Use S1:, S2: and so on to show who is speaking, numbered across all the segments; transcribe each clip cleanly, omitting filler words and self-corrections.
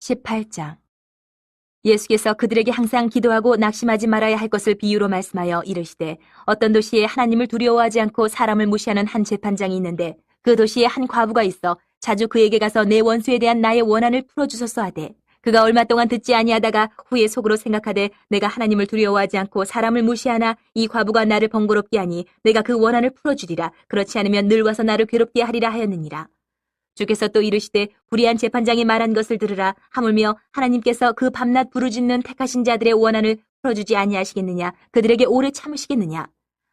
S1: 18장. 예수께서 그들에게 항상 기도하고 낙심하지 말아야 할 것을 비유로 말씀하여 이르시되, 어떤 도시에 하나님을 두려워하지 않고 사람을 무시하는 한 재판장이 있는데, 그 도시에 한 과부가 있어 자주 그에게 가서 내 원수에 대한 나의 원한을 풀어주소서 하되, 그가 얼마 동안 듣지 아니하다가 후에 속으로 생각하되, 내가 하나님을 두려워하지 않고 사람을 무시하나 이 과부가 나를 번거롭게 하니 내가 그 원한을 풀어주리라. 그렇지 않으면 늘 와서 나를 괴롭게 하리라 하였느니라. 주께서 또 이르시되, 불의한 재판장이 말한 것을 들으라. 하물며 하나님께서 그 밤낮 부르짖는 택하신 자들의 원한을 풀어주지 아니하시겠느냐? 그들에게 오래 참으시겠느냐?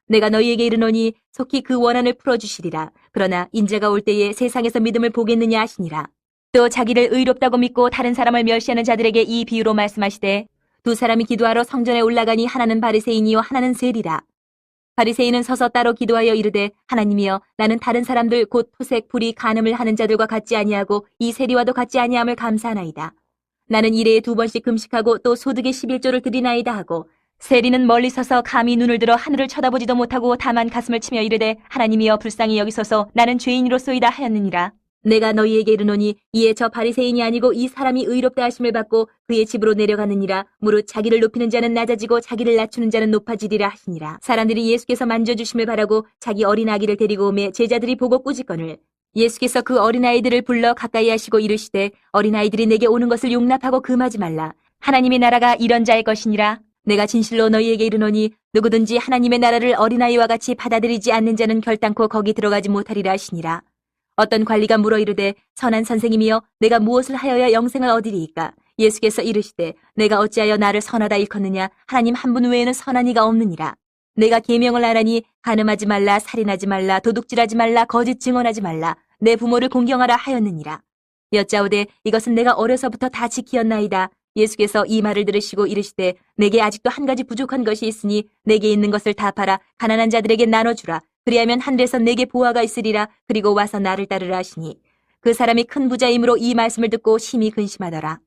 S1: 내가 너희에게 이르노니 속히 그 원한을 풀어주시리라. 그러나 인자가 올 때에 세상에서 믿음을 보겠느냐 하시니라. 또 자기를 의롭다고 믿고 다른 사람을 멸시하는 자들에게 이 비유로 말씀하시되, 두 사람이 기도하러 성전에 올라가니 하나는 바리새인이요 하나는 세리라. 바리새인은 서서 따로 기도하여 이르되, 하나님이여, 나는 다른 사람들 곧 토색, 불의, 간음을 하는 자들과 같지 아니하고 이 세리와도 같지 아니함을 감사하나이다. 나는 일해에 2번씩 금식하고 또 소득의 11조를 드리나이다 하고, 세리는 멀리 서서 감히 눈을 들어 하늘을 쳐다보지도 못하고 다만 가슴을 치며 이르되, 하나님이여, 불쌍히 여기소서, 나는 죄인이로소이다 하였느니라. 내가 너희에게 이르노니 이에 저 바리새인이 아니고 이 사람이 의롭다 하심을 받고 그의 집으로 내려가느니라. 무릇 자기를 높이는 자는 낮아지고 자기를 낮추는 자는 높아지리라 하시니라. 사람들이 예수께서 만져주심을 바라고 자기 어린아기를 데리고 오매 제자들이 보고 꾸짖거늘, 예수께서 그 어린아이들을 불러 가까이 하시고 이르시되, 어린아이들이 내게 오는 것을 용납하고 금하지 말라. 하나님의 나라가 이런 자의 것이니라. 내가 진실로 너희에게 이르노니 누구든지 하나님의 나라를 어린아이와 같이 받아들이지 않는 자는 결단코 거기 들어가지 못하리라 하시니라. 어떤 관리가 물어 이르되, 선한 선생님이여, 내가 무엇을 하여야 영생을 얻으리이까? 예수께서 이르시되, 내가 어찌하여 나를 선하다 일컫느냐? 하나님 한 분 외에는 선한 이가 없느니라. 내가 계명을 하라니, 간음하지 말라, 살인하지 말라, 도둑질하지 말라, 거짓 증언하지 말라, 내 부모를 공경하라 하였느니라. 여짜오되, 이것은 내가 어려서부터 다 지키었나이다. 예수께서 이 말을 들으시고 이르시되, 내게 아직도 한 가지 부족한 것이 있으니 내게 있는 것을 다 팔아 가난한 자들에게 나눠주라. 그리하면 하늘에서 내게 보화가 있으리라. 그리고 와서 나를 따르라 하시니, 그 사람이 큰 부자이므로 이 말씀을 듣고 심히 근심하더라.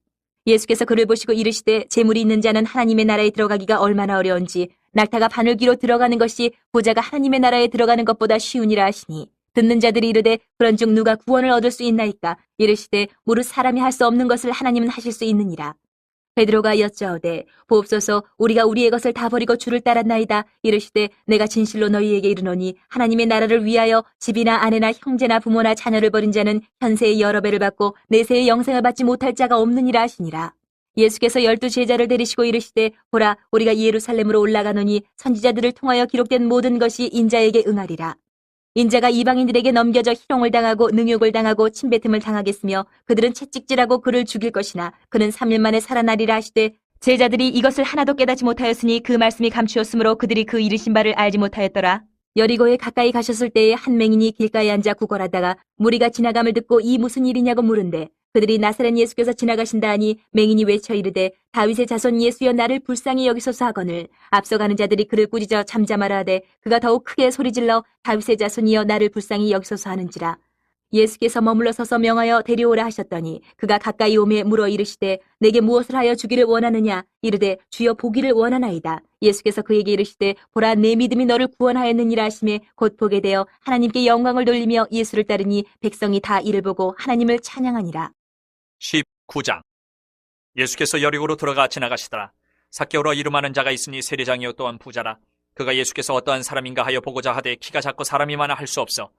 S1: 예수께서 그를 보시고 이르시되, 재물이 있는 자는 하나님의 나라에 들어가기가 얼마나 어려운지, 낙타가 바늘귀로 들어가는 것이 부자가 하나님의 나라에 들어가는 것보다 쉬우니라 하시니, 듣는 자들이 이르되, 그런즉 누가 구원을 얻을 수 있나이까? 이르시되, 무릇 사람이 할 수 없는 것을 하나님은 하실 수 있느니라. 베드로가 여짜오되, 보옵소서, 우리가 우리의 것을 다 버리고 주를 따랐나이다. 이르시되, 내가 진실로 너희에게 이르노니 하나님의 나라를 위하여 집이나 아내나 형제나 부모나 자녀를 버린 자는 현세의 여러 배를 받고 내세의 영생을 받지 못할 자가 없느니라 하시니라. 예수께서 12 제자를 데리시고 이르시되, 보라, 우리가 예루살렘으로 올라가노니 선지자들을 통하여 기록된 모든 것이 인자에게 응하리라. 인자가 이방인들에게 넘겨져 희롱을 당하고 능욕을 당하고 침뱉음을 당하겠으며 그들은 채찍질하고 그를 죽일 것이나 그는 3일 만에 살아나리라 하시되, 제자들이 이것을 하나도 깨닫지 못하였으니 그 말씀이 감추었으므로 그들이 그 이르신 바를 알지 못하였더라. 여리고에 가까이 가셨을 때에 한 맹인이 길가에 앉아 구걸하다가 무리가 지나감을 듣고 이 무슨 일이냐고 물은데, 그들이 나사렛 예수께서 지나가신다 하니 맹인이 외쳐 이르되, 다윗의 자손 예수여, 나를 불쌍히 여기소서 하거늘, 앞서가는 자들이 그를 꾸짖어 잠잠하라 하되 그가 더욱 크게 소리질러 다윗의 자손이여, 나를 불쌍히 여기소서 하는지라. 예수께서 머물러 서서 명하여 데려오라 하셨더니 그가 가까이 오매 물어 이르시되, 내게 무엇을 하여 주기를 원하느냐? 이르되, 주여, 보기를 원하나이다. 예수께서 그에게 이르시되, 보라, 내 믿음이 너를 구원하였느니라 하시매 곧 보게 되어 하나님께 영광을 돌리며 예수를 따르니 백성이 다 이를 보고 하나님을 찬양하니라.
S2: 19장. 예수께서 여리고로 들어가 지나가시더라. 삭개오라 이름하는 자가 있으니 세리장이요 또한 부자라. 그가 예수께서 어떠한 사람인가 하여 보고자 하되 키가 작고 사람이 많아 할 수 없어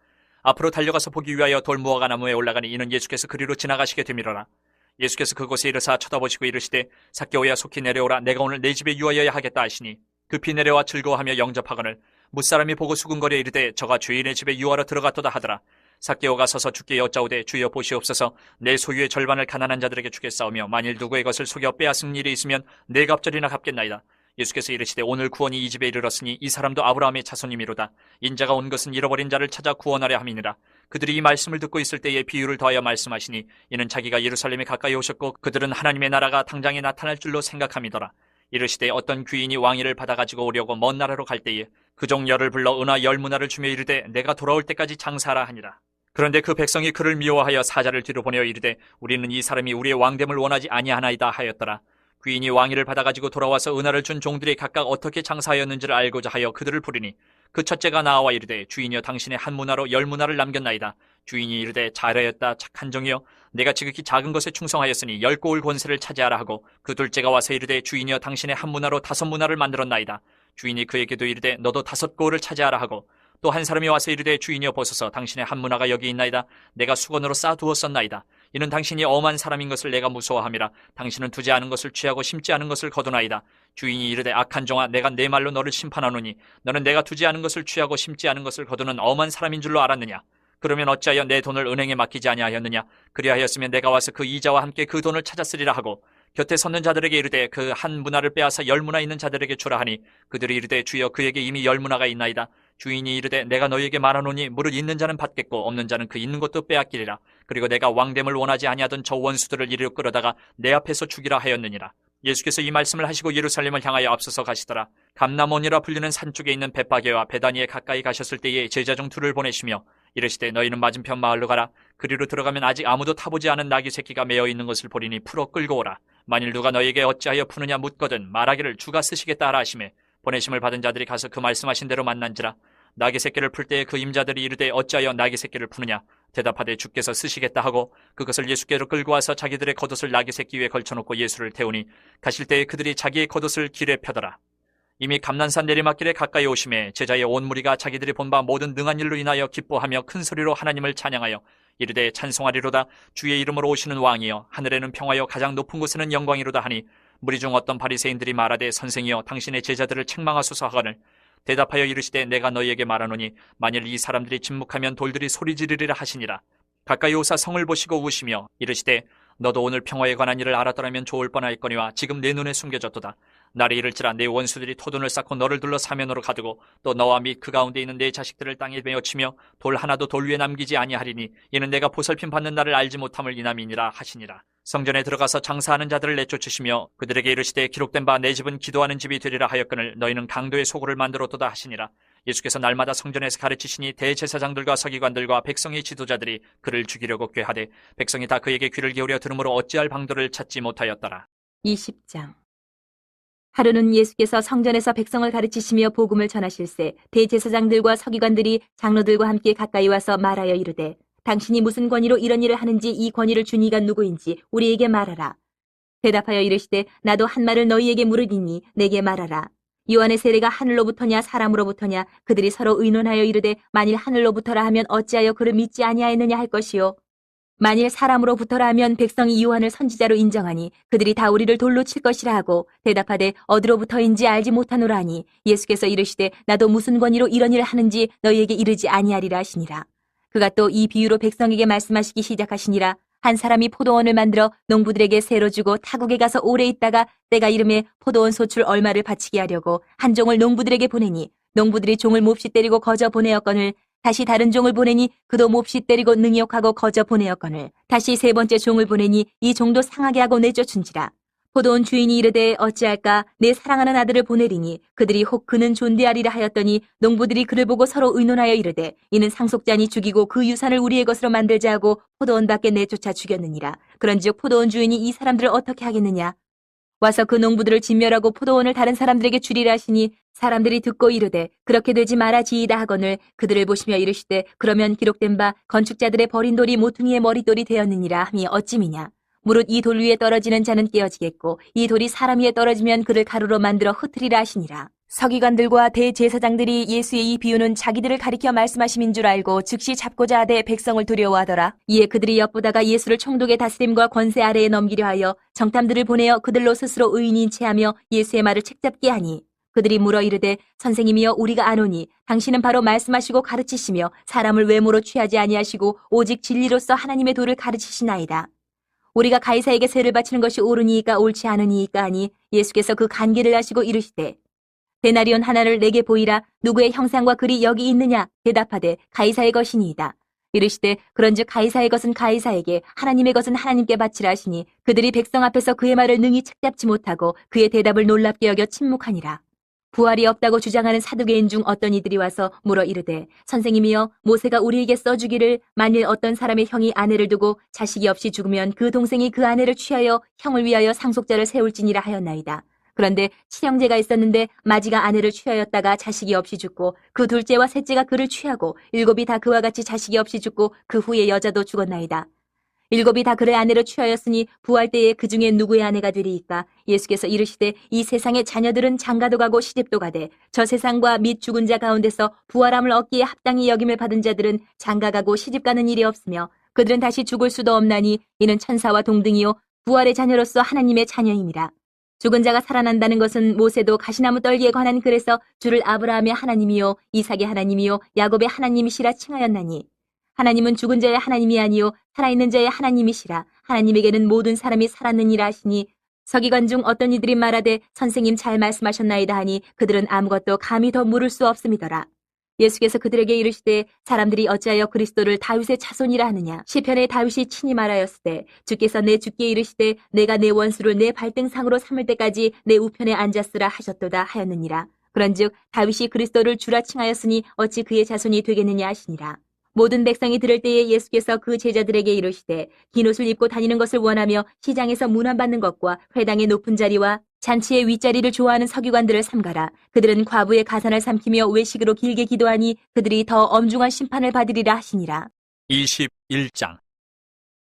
S2: 앞으로 달려가서 보기 위하여 돌무화과 나무에 올라가니 이는 예수께서 그리로 지나가시게 되밀어라. 예수께서 그곳에 이르사 쳐다보시고 이르시되, 삭개오야, 속히 내려오라. 내가 오늘 내 집에 유하여야 하겠다 하시니 급히 내려와 즐거워하며 영접하거늘 무사람이 보고 수군거려 이르되, 저가 주인의 집에 유하러 들어갔도다 하더라. 삭개오가 서서 주께 여짜오되, 주여, 보시옵소서, 내 소유의 절반을 가난한 자들에게 주겠사오며 만일 누구의 것을 속여 빼앗은 일이 있으면 네 갑절이나 갚겠나이다. 예수께서 이르시되, 오늘 구원이 이 집에 이르렀으니 이 사람도 아브라함의 자손이미로다. 인자가 온 것은 잃어버린 자를 찾아 구원하려 함이니라. 그들이 이 말씀을 듣고 있을 때에 비유를 더하여 말씀하시니, 이는 자기가 예루살렘에 가까이 오셨고 그들은 하나님의 나라가 당장에 나타날 줄로 생각함이더라. 이르시되, 어떤 귀인이 왕위를 받아가지고 오려고 먼 나라로 갈 때에 그종 열을 불러 은하 10문화를 주며 이르되, 내가 돌아올 때까지 장사하라 하니라. 그런데 그 백성이 그를 미워하여 사자를 뒤로 보내어 이르되, 우리는 이 사람이 우리의 왕됨을 원하지 아니하나이다 하였더라. 귀인이 왕위를 받아가지고 돌아와서 은하를 준 종들이 각각 어떻게 장사하였는지를 알고자 하여 그들을 부르니, 그 첫째가 나와 이르되, 주인이여, 당신의 한 문화로 10문화를 남겼나이다. 주인이 이르되 잘하였다 착한 종이여 내가 지극히 작은 것에 충성하였으니 10고을 권세를 차지하라 하고 그 둘째가 와서 이르되 주인이여 당신의 한 문화로 5문화를 만들었나이다. 주인이 그에게도 이르되 너도 5고을을 차지하라 하고 또 한 사람이 와서 이르되 주인이여 보소서 당신의 한 문화가 여기 있나이다. 내가 수건으로 쌓아두었었나이다. 이는 당신이 엄한 사람인 것을 내가 무서워함이라. 당신은 두지 않은 것을 취하고 심지 않은 것을 거두나이다. 주인이 이르되 악한 종아 내가 내 말로 너를 심판하노니 너는 내가 두지 않은 것을 취하고 심지 않은 것을 거두는 엄한 사람인 줄로 알았느냐. 그러면 어찌하여 내 돈을 은행에 맡기지 아니하였느냐. 그리하였으면 내가 와서 그 이자와 함께 그 돈을 찾았으리라 하고 곁에 섰는 자들에게 이르되 그 한 문화를 빼앗아 10문화 있는 자들에게 주라 하니 그들이 이르되 주여 그에게 이미 10문화가 있나이다. 주인이 이르되 내가 너희에게 말하노니 무릇 있는 자는 받겠고 없는 자는 그 있는 것도 빼앗기리라. 그리고 내가 왕됨을 원하지 아니하던 저 원수들을 이리로 끌어다가 내 앞에서 죽이라 하였느니라. 예수께서 이 말씀을 하시고 예루살렘을 향하여 앞서서 가시더라. 감람원이라 불리는 산 쪽에 있는 벳바게와 베다니에 가까이 가셨을 때에 제자 중 둘을 보내시며 이르시되 너희는 맞은편 마을로 가라. 그리로 들어가면 아직 아무도 타보지 않은 나귀 새끼가 매어 있는 것을 보리니 풀어 끌고 오라. 만일 누가 너희에게 어찌하여 푸느냐 묻거든 말하기를 주가 쓰시겠다 하라 하시매 보내심을 받은 자들이 가서 그 말씀하신 대로 만난지라. 나귀 새끼를 풀 때에 그 임자들이 이르되 어찌하여 나귀 새끼를 푸느냐. 대답하되 주께서 쓰시겠다 하고 그것을 예수께로 끌고 와서 자기들의 겉옷을 나귀 새끼 위에 걸쳐놓고 예수를 태우니 가실 때에 그들이 자기의 겉옷을 길에 펴더라. 이미 감난산 내리막길에 가까이 오심에 제자의 온 무리가 자기들이 본 바 모든 능한 일로 인하여 기뻐하며 큰 소리로 하나님을 찬양하여 이르되 찬송하리로다. 주의 이름으로 오시는 왕이여 하늘에는 평화여 가장 높은 곳에는 영광이로다 하니 무리 중 어떤 바리새인들이 말하되 선생이여 당신의 제자들을 책망하소서 하거늘 대답하여 이르시되 내가 너희에게 말하노니 만일 이 사람들이 침묵하면 돌들이 소리 지르리라 하시니라. 가까이 오사 성을 보시고 우시며 이르시되 너도 오늘 평화에 관한 일을 알았더라면 좋을 뻔하였거니와 지금 내 눈에 숨겨졌도다. 날이 이를지라 내 원수들이 토둔을 쌓고 너를 둘러 사면으로 가두고 또 너와 및 그 가운데 있는 내 자식들을 땅에 메어치며 돌 하나도 돌 위에 남기지 아니하리니 이는 내가 보살핌 받는 날을 알지 못함을 인함이니라 하시니라. 성전에 들어가서 장사하는 자들을 내쫓으시며 그들에게 이르시되 기록된 바 내 집은 기도하는 집이 되리라 하였거늘 너희는 강도의 소굴을 만들었도다 하시니라. 예수께서 날마다 성전에서 가르치시니 대제사장들과 서기관들과 백성의 지도자들이 그를 죽이려고 꾀하되 백성이 다 그에게 귀를 기울여 들으므로 어찌할 방도를 찾지 못하였더라.
S1: 20장. 하루는 예수께서 성전에서 백성을 가르치시며 복음을 전하실세 대제사장들과 서기관들이 장로들과 함께 가까이 와서 말하여 이르되 당신이 무슨 권위로 이런 일을 하는지 이 권위를 준 이가 누구인지 우리에게 말하라. 대답하여 이르시되 나도 한 말을 너희에게 물으리니 내게 말하라. 요한의 세례가 하늘로부터냐 사람으로부터냐. 그들이 서로 의논하여 이르되 만일 하늘로부터라 하면 어찌하여 그를 믿지 아니하였느냐 할 것이요 만일 사람으로부터라 하면 백성이 요한을 선지자로 인정하니 그들이 다 우리를 돌로 칠 것이라 하고 대답하되 어디로부터인지 알지 못하노라 하니 예수께서 이르시되 나도 무슨 권위로 이런 일을 하는지 너희에게 이르지 아니하리라 하시니라. 그가 또 이 비유로 백성에게 말씀하시기 시작하시니라. 한 사람이 포도원을 만들어 농부들에게 세로 주고 타국에 가서 오래 있다가 때가 이름에 포도원 소출 얼마를 바치게 하려고 한 종을 농부들에게 보내니 농부들이 종을 몹시 때리고 거저 보내었거늘 다시 다른 종을 보내니 그도 몹시 때리고 능욕하고 거저 보내었거늘 다시 세 번째 종을 보내니 이 종도 상하게 하고 내쫓은지라. 포도원 주인이 이르되 어찌할까 내 사랑하는 아들을 보내리니 그들이 혹 그는 존대하리라 하였더니 농부들이 그를 보고 서로 의논하여 이르되 이는 상속자니 죽이고 그 유산을 우리의 것으로 만들자 하고 포도원 밖에 내쫓아 죽였느니라. 그런즉 포도원 주인이 이 사람들을 어떻게 하겠느냐. 와서 그 농부들을 진멸하고 포도원을 다른 사람들에게 주리라 하시니 사람들이 듣고 이르되 그렇게 되지 말아지이다 하거늘 그들을 보시며 이르시되 그러면 기록된 바 건축자들의 버린 돌이 모퉁이의 머릿돌이 되었느니라 함이 어찌미냐. 무릇 이 돌 위에 떨어지는 자는 깨어지겠고 이 돌이 사람 위에 떨어지면 그를 가루로 만들어 흩으리라 하시니라. 서기관들과 대제사장들이 예수의 이 비유는 자기들을 가리켜 말씀하심인 줄 알고 즉시 잡고자 하되 백성을 두려워하더라. 이에 그들이 엿보다가 예수를 총독의 다스림과 권세 아래에 넘기려 하여 정탐들을 보내어 그들로 스스로 의인인 체하며 예수의 말을 책잡게 하니 그들이 물어 이르되 선생님이여 우리가 아노니 당신은 바로 말씀하시고 가르치시며 사람을 외모로 취하지 아니하시고 오직 진리로서 하나님의 도를 가르치시나이다. 우리가 가이사에게 세를 바치는 것이 옳으니이까 옳지 않으니이까 하니 예수께서 그 간계를 하시고 이르시되 데나리온 하나를 내게 보이라. 누구의 형상과 글이 여기 있느냐. 대답하되 가이사의 것이니이다. 이르시되 그런즉 가이사의 것은 가이사에게 하나님의 것은 하나님께 바치라 하시니 그들이 백성 앞에서 그의 말을 능히 책잡지 못하고 그의 대답을 놀랍게 여겨 침묵하니라. 부활이 없다고 주장하는 사두개인 중 어떤 이들이 와서 물어 이르되 선생님이여 모세가 우리에게 써주기를 만일 어떤 사람의 형이 아내를 두고 자식이 없이 죽으면 그 동생이 그 아내를 취하여 형을 위하여 상속자를 세울지니라 하였나이다. 그런데 친형제가 있었는데 마지가 아내를 취하였다가 자식이 없이 죽고 그 둘째와 셋째가 그를 취하고 일곱이 다 그와 같이 자식이 없이 죽고 그 후에 여자도 죽었나이다. 일곱이 다 그의 아내를 취하였으니 부활 때에 그 중에 누구의 아내가 되리이까? 예수께서 이르시되 이 세상의 자녀들은 장가도 가고 시집도 가되 저 세상과 및 죽은 자 가운데서 부활함을 얻기에 합당히 여김을 받은 자들은 장가 가고 시집 가는 일이 없으며 그들은 다시 죽을 수도 없나니 이는 천사와 동등이요 부활의 자녀로서 하나님의 자녀임이라. 죽은 자가 살아난다는 것은 모세도 가시나무 떨기에 관한 글에서 주를 아브라함의 하나님이요 이삭의 하나님이요 야곱의 하나님이시라 칭하였나니 하나님은 죽은 자의 하나님이 아니요 살아있는 자의 하나님이시라. 하나님에게는 모든 사람이 살았느니라 하시니 서기관 중 어떤 이들이 말하되 선생님 잘 말씀하셨나이다 하니 그들은 아무것도 감히 더 물을 수 없음이더라. 예수께서 그들에게 이르시되 사람들이 어찌하여 그리스도를 다윗의 자손이라 하느냐. 시편에 다윗이 친히 말하였으되 주께서 내 주께 이르시되 내가 내 원수를 내 발등상으로 삼을 때까지 내 우편에 앉았으라 하셨도다 하였느니라. 그런즉 다윗이 그리스도를 주라 칭하였으니 어찌 그의 자손이 되겠느냐 하시니라. 모든 백성이 들을 때에 예수께서 그 제자들에게 이르시되 긴 옷을 입고 다니는 것을 원하며 시장에서 문안받는 것과 회당의 높은 자리와 잔치의 윗자리를 좋아하는 서기관들을 삼가라. 그들은 과부의 가산을 삼키며 외식으로 길게 기도하니 그들이 더 엄중한 심판을 받으리라 하시니라.
S2: 21장.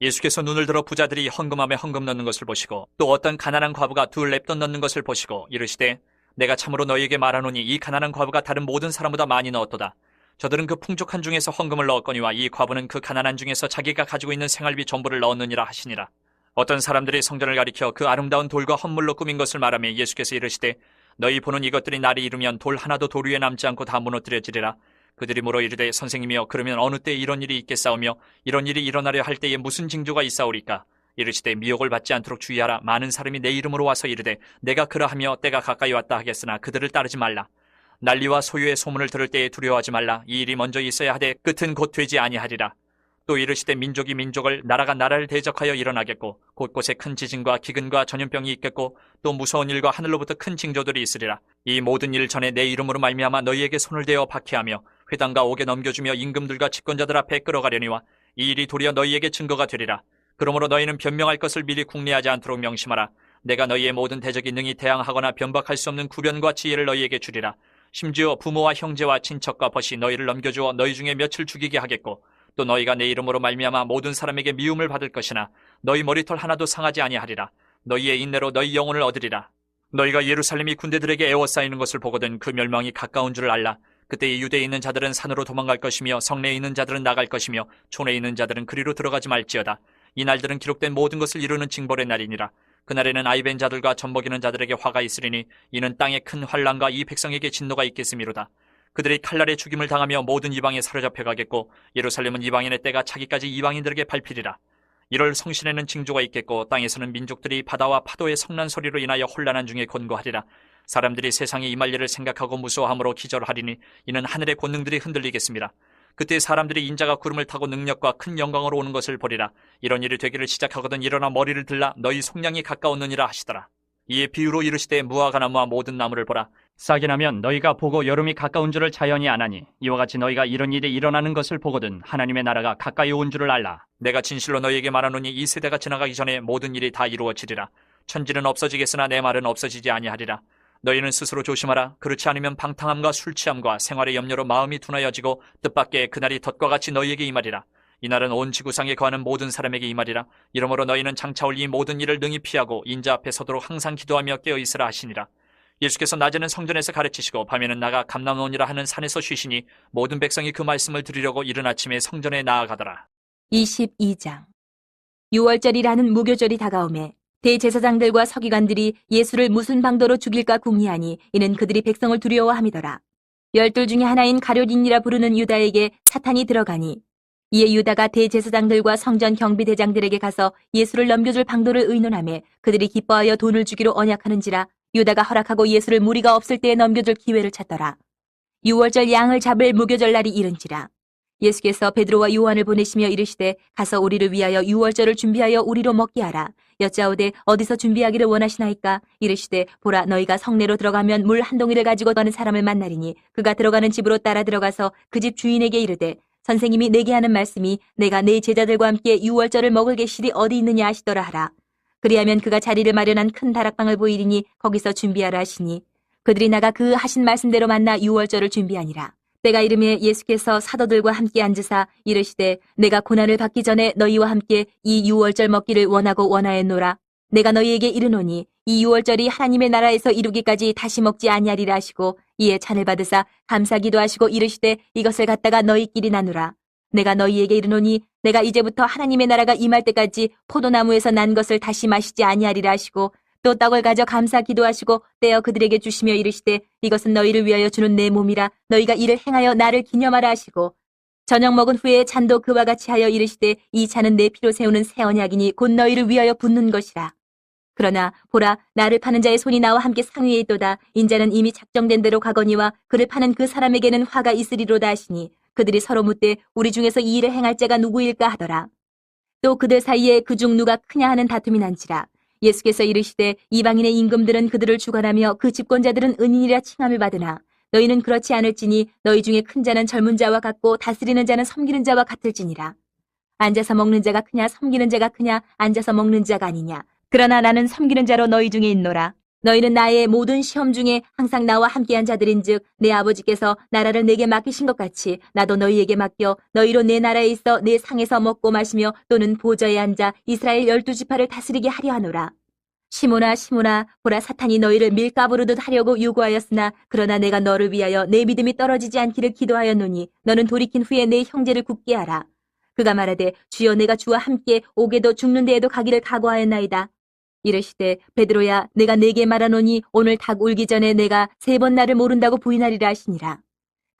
S2: 예수께서 눈을 들어 부자들이 헌금함에 헌금 넣는 것을 보시고 또 어떤 가난한 과부가 둘 랩돈 넣는 것을 보시고 이르시되 내가 참으로 너희에게 말하노니 이 가난한 과부가 다른 모든 사람보다 많이 넣었도다. 저들은 그 풍족한 중에서 헌금을 넣었거니와 이 과부는 그 가난한 중에서 자기가 가지고 있는 생활비 전부를 넣었느니라 하시니라. 어떤 사람들이 성전을 가리켜 그 아름다운 돌과 헌물로 꾸민 것을 말하며 예수께서 이르시되 너희 보는 이것들이 날이 이르면 돌 하나도 돌 위에 남지 않고 다 무너뜨려지리라. 그들이 물어 이르되 선생님이여 그러면 어느 때에 이런 일이 있겠사오며 이런 일이 일어나려 할 때에 무슨 징조가 있사오리까? 이르시되 미혹을 받지 않도록 주의하라. 많은 사람이 내 이름으로 와서 이르되 내가 그러하며 때가 가까이 왔다 하겠으나 그들을 따르지 말라. 난리와 소유의 소문을 들을 때에 두려워하지 말라. 이 일이 먼저 있어야 하되 끝은 곧 되지 아니하리라. 또 이르시되 민족이 민족을 나라가 나라를 대적하여 일어나겠고 곳곳에 큰 지진과 기근과 전염병이 있겠고 또 무서운 일과 하늘로부터 큰 징조들이 있으리라. 이 모든 일 전에 내 이름으로 말미암아 너희에게 손을 대어 박해하며 회당과 옥에 넘겨주며 임금들과 집권자들 앞에 끌어가려니와 이 일이 도리어 너희에게 증거가 되리라. 그러므로 너희는 변명할 것을 미리 궁리하지 않도록 명심하라. 내가 너희의 모든 대적이 능히 대항하거나 변박할 수 없는 구변과 지혜를 너희에게 주리라. 심지어 부모와 형제와 친척과 벗이 너희를 넘겨주어 너희 중에 며칠 죽이게 하겠고 또 너희가 내 이름으로 말미암아 모든 사람에게 미움을 받을 것이나 너희 머리털 하나도 상하지 아니하리라. 너희의 인내로 너희 영혼을 얻으리라. 너희가 예루살렘이 군대들에게 에워싸이는 것을 보거든 그 멸망이 가까운 줄을 알라. 그때 이 유대에 있는 자들은 산으로 도망갈 것이며 성내에 있는 자들은 나갈 것이며 촌에 있는 자들은 그리로 들어가지 말지어다. 이 날들은 기록된 모든 것을 이루는 징벌의 날이니라. 그날에는 아이벤 자들과 젖먹이는 자들에게 화가 있으리니 이는 땅에 큰 환난과 이 백성에게 진노가 있겠음이로다. 그들이 칼날에 죽임을 당하며 모든 이방에 사로잡혀 가겠고 예루살렘은 이방인의 때가 차기까지 이방인들에게 밟히리라. 이럴 성신에는 징조가 있겠고 땅에서는 민족들이 바다와 파도의 성난 소리로 인하여 혼란한 중에 곤고하리라. 사람들이 세상에 임할 일을 생각하고 무서워함으로 기절하리니 이는 하늘의 권능들이 흔들리겠습니다. 그때 사람들이 인자가 구름을 타고 능력과 큰 영광으로 오는 것을 보리라. 이런 일이 되기를 시작하거든 일어나 머리를 들라 너희 속량이 가까웠느니라 하시더라. 이에 비유로 이르시되 무화과 나무와 모든 나무를 보라. 싹이 나면 너희가 보고 여름이 가까운 줄을 자연히 아나니 이와 같이 너희가 이런 일이 일어나는 것을 보거든 하나님의 나라가 가까이 온 줄을 알라. 내가 진실로 너희에게 말하노니 이 세대가 지나가기 전에 모든 일이 다 이루어지리라. 천지는 없어지겠으나 내 말은 없어지지 아니하리라. 너희는 스스로 조심하라. 그렇지 않으면 방탕함과 술취함과 생활의 염려로 마음이 둔하여지고 뜻밖의 그날이 덫과 같이 너희에게 임하리라. 이날은 온 지구상에 거하는 모든 사람에게 임하리라. 이러므로 너희는 장차 올 이 모든 일을 능히 피하고 인자 앞에 서도록 항상 기도하며 깨어있으라 하시니라. 예수께서 낮에는 성전에서 가르치시고 밤에는 나가 감람원이라 하는 산에서 쉬시니 모든 백성이 그 말씀을 들으려고 이른 아침에 성전에 나아가더라.
S1: 22장. 유월절이라는 무교절이 다가오매 대제사장들과 서기관들이 예수를 무슨 방도로 죽일까 궁리하니 이는 그들이 백성을 두려워함이더라. 12 중에 하나인 가룟인이라 부르는 유다에게 사탄이 들어가니 이에 유다가 대제사장들과 성전 경비대장들에게 가서 예수를 넘겨줄 방도를 의논하며 그들이 기뻐하여 돈을 주기로 언약하는지라. 유다가 허락하고 예수를 무리가 없을 때에 넘겨줄 기회를 찾더라. 유월절 양을 잡을 무교절 날이 이른지라. 예수께서 베드로와 요한을 보내시며 이르시되 가서 우리를 위하여 유월절을 준비하여 우리로 먹게 하라. 여짜오되 어디서 준비하기를 원하시나이까? 이르시되 보라 너희가 성내로 들어가면 물 한 동이를 가지고 가는 사람을 만나리니 그가 들어가는 집으로 따라 들어가서 그 집 주인에게 이르되 선생님이 내게 하는 말씀이 내가 내 제자들과 함께 유월절을 먹을 계실이 어디 있느냐 하시더라 하라. 그리하면 그가 자리를 마련한 큰 다락방을 보이리니 거기서 준비하라 하시니 그들이 나가 그 하신 말씀대로 만나 유월절을 준비하니라. 때가 이르매 예수께서 사도들과 함께 앉으사 이르시되 내가 고난을 받기 전에 너희와 함께 이 유월절 먹기를 원하고 원하였노라. 내가 너희에게 이르노니 이 유월절이 하나님의 나라에서 이루기까지 다시 먹지 아니하리라 하시고 이에 잔을 받으사 감사기도 하시고 이르시되 이것을 갖다가 너희끼리 나누라. 내가 너희에게 이르노니 내가 이제부터 하나님의 나라가 임할 때까지 포도나무에서 난 것을 다시 마시지 아니하리라 하시고 또 떡을 가져 감사 기도하시고 떼어 그들에게 주시며 이르시되 이것은 너희를 위하여 주는 내 몸이라 너희가 이를 행하여 나를 기념하라 하시고 저녁 먹은 후에 잔도 그와 같이 하여 이르시되 이 잔은 내 피로 세우는 새 언약이니 곧 너희를 위하여 붓는 것이라. 그러나 보라 나를 파는 자의 손이 나와 함께 상위에 있도다. 인자는 이미 작정된 대로 가거니와 그를 파는 그 사람에게는 화가 있으리로다 하시니 그들이 서로 묻되 우리 중에서 이 일을 행할 자가 누구일까 하더라. 또 그들 사이에 그중 누가 크냐 하는 다툼이 난지라. 예수께서 이르시되 이방인의 임금들은 그들을 주관하며 그 집권자들은 은인이라 칭함을 받으나 너희는 그렇지 않을지니 너희 중에 큰 자는 젊은 자와 같고 다스리는 자는 섬기는 자와 같을지니라. 앉아서 먹는 자가 크냐 섬기는 자가 크냐 앉아서 먹는 자가 아니냐. 그러나 나는 섬기는 자로 너희 중에 있노라. 너희는 나의 모든 시험 중에 항상 나와 함께한 자들인즉 내 아버지께서 나라를 내게 맡기신 것 같이 나도 너희에게 맡겨 너희로 내 나라에 있어 내 상에서 먹고 마시며 또는 보좌에 앉아 이스라엘 12지파를 다스리게 하려 하노라. 시몬아 시몬아 보라 사탄이 너희를 밀가부르듯 하려고 요구하였으나 그러나 내가 너를 위하여 내 믿음이 떨어지지 않기를 기도하였노니 너는 돌이킨 후에 내 형제를 굳게 하라. 그가 말하되 주여 내가 주와 함께 옥에도 죽는 데에도 가기를 각오하였나이다. 이르시되 베드로야 내가 네게 말하노니 오늘 닭 울기 전에 내가 3번 나를 모른다고 부인하리라 하시니라.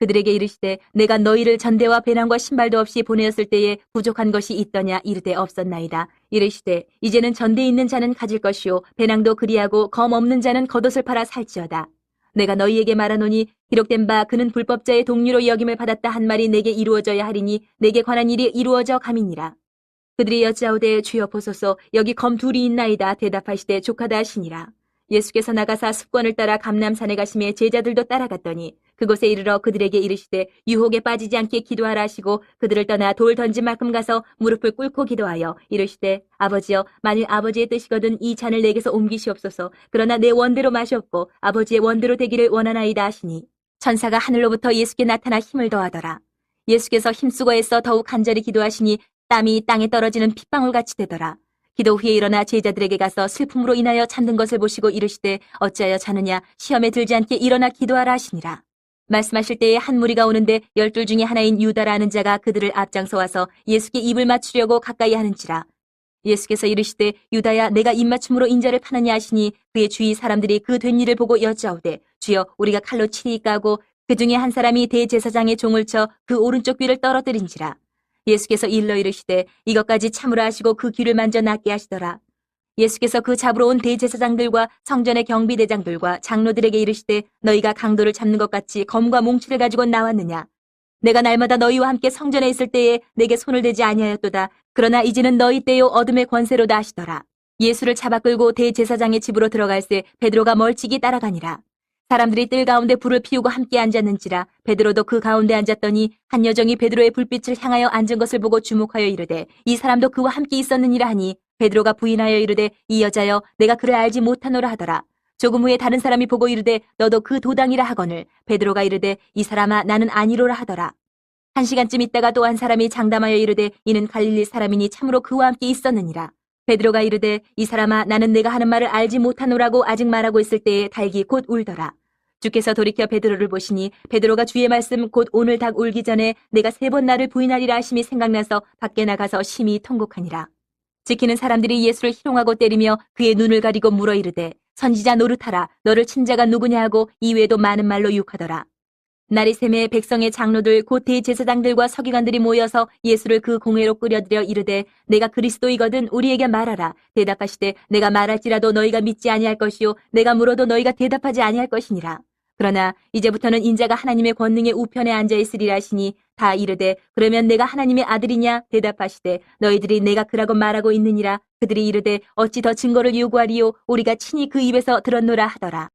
S1: 그들에게 이르시되 내가 너희를 전대와 배낭과 신발도 없이 보내었을 때에 부족한 것이 있더냐 이르되 없었나이다. 이르시되 이제는 전대에 있는 자는 가질 것이요 배낭도 그리하고 검 없는 자는 겉옷을 팔아 살지어다. 내가 너희에게 말하노니 기록된 바 그는 불법자의 동류로 여김을 받았다 한 말이 내게 이루어져야 하리니 내게 관한 일이 이루어져 감이니라. 그들이 여짜오되 주여 보소서 여기 검 2이 있나이다. 대답하시되 족하다 하시니라. 예수께서 나가사 습관을 따라 감람산에 가심에 제자들도 따라갔더니 그곳에 이르러 그들에게 이르시되 유혹에 빠지지 않게 기도하라 하시고 그들을 떠나 돌 던진 만큼 가서 무릎을 꿇고 기도하여 이르시되 아버지여 만일 아버지의 뜻이거든 이 잔을 내게서 옮기시옵소서. 그러나 내 원대로 마시옵고 아버지의 원대로 되기를 원하나이다 하시니 천사가 하늘로부터 예수께 나타나 힘을 더하더라. 예수께서 힘쓰고 애써 더욱 간절히 기도하시니 땀이 땅에 떨어지는 핏방울같이 되더라. 기도 후에 일어나 제자들에게 가서 슬픔으로 인하여 잠든 것을 보시고 이르시되 어찌하여 자느냐 시험에 들지 않게 일어나 기도하라 하시니라. 말씀하실 때에 한 무리가 오는데 12 중에 하나인 유다라는 자가 그들을 앞장서 와서 예수께 입을 맞추려고 가까이 하는지라. 예수께서 이르시되 유다야 내가 입맞춤으로 인자를 파느냐 하시니 그의 주위 사람들이 그 된 일을 보고 여짜오되 주여 우리가 칼로 치리이까 하고 그 중에 한 사람이 대제사장의 종을 쳐 그 오른쪽 귀를 떨어뜨린지라. 예수께서 일러 이르시되 이것까지 참으라 하시고 그 귀를 만져 낫게 하시더라. 예수께서 그 잡으러 온 대제사장들과 성전의 경비대장들과 장로들에게 이르시되 너희가 강도를 잡는 것 같이 검과 몽치를 가지고 나왔느냐. 내가 날마다 너희와 함께 성전에 있을 때에 내게 손을 대지 아니하였도다. 그러나 이제는 너희 때요 어둠의 권세로다 하시더라. 예수를 잡아 끌고 대제사장의 집으로 들어갈새 베드로가 멀찍이 따라가니라. 사람들이 뜰 가운데 불을 피우고 함께 앉았는지라. 베드로도 그 가운데 앉았더니 한 여정이 베드로의 불빛을 향하여 앉은 것을 보고 주목하여 이르되 이 사람도 그와 함께 있었느니라 하니 베드로가 부인하여 이르되 이 여자여 내가 그를 알지 못하노라 하더라. 조금 후에 다른 사람이 보고 이르되 너도 그 도당이라 하거늘 베드로가 이르되 이 사람아 나는 아니로라 하더라. 1시간쯤 있다가 또 한 사람이 장담하여 이르되 이는 갈릴리 사람이니 참으로 그와 함께 있었느니라. 베드로가 이르되 이 사람아 나는 내가 하는 말을 알지 못하노라고 아직 말하고 있을 때에 닭이 곧 울더라. 주께서 돌이켜 베드로를 보시니 베드로가 주의 말씀 곧 오늘 닭 울기 전에 내가 3번 나를 부인하리라 하심이 생각나서 밖에 나가서 심히 통곡하니라. 지키는 사람들이 예수를 희롱하고 때리며 그의 눈을 가리고 물어 이르되 선지자 노릇하라 너를 친 자가 누구냐 하고 이외에도 많은 말로 유혹하더라. 날이 새매 백성의 장로들 곧 대제사장들과 서기관들이 모여서 예수를 그 공회로 끌어들여 이르되 내가 그리스도이거든 우리에게 말하라. 대답하시되 내가 말할지라도 너희가 믿지 아니할 것이요 내가 물어도 너희가 대답하지 아니할 것이니라. 그러나 이제부터는 인자가 하나님의 권능의 우편에 앉아 있으리라 하시니 다 이르되 그러면 내가 하나님의 아들이냐. 대답하시되 너희들이 내가 그라고 말하고 있느니라. 그들이 이르되 어찌 더 증거를 요구하리요 우리가 친히 그 입에서 들었노라 하더라.